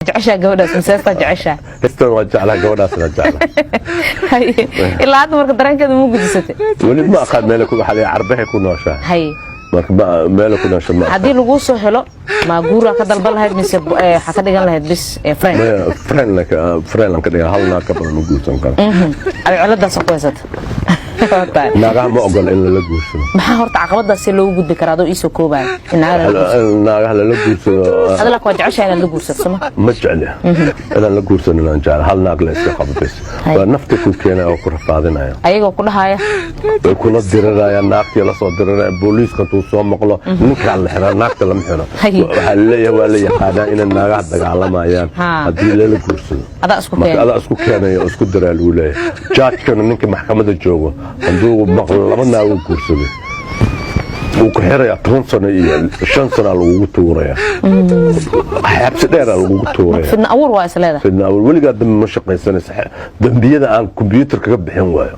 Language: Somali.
جعشة جودة سنساسة جعشة استوى على جودة سنجعلها هاي إلا عاد مرك درين كذا مو قدستي ولد ما أخذ مالك وحلي عربه يكون ناشا هاي marka meel ku nasho ma hadii lagu soo helo ma guura ka dalban lahayd mise waxa ka dhigan lahayd bis friend ka dhigan halna ka badan u guursan karo ay ciladaas ku haysata naagaha ma ogol in la guursado maxaa horta caqabadaas loo gudbi karaa oo isoo koobay naagaha la guursado hada la ku jeceshay in la guursado sama ma jecel inaan la guursan inaan jecel hal naag la iska qabtis waa nafta ku keenay oo ku rafaadinaya ayagoo ku dhahaya kula diraya naagtii la soo diray booliiska tuu soo maqlo ninka la xiraa naagta lama xiro waxa leeyahay waa la yaqaan in naagaha dagaalamayaan hadii la guursado ada isku keenay oo isku diray lagu leeyahay judge-kana ninka maxkamadda joogo haduu maqlo laba naag u guursado uu ku xiray 10 sano iyo 5 sano lagu tuuraya xabsi dheer lagu tuuraya fidna awr waa isleedahay fidna awr waliga dam ma shaqaysanaysa dambiyada aan computer kaga bixin waayo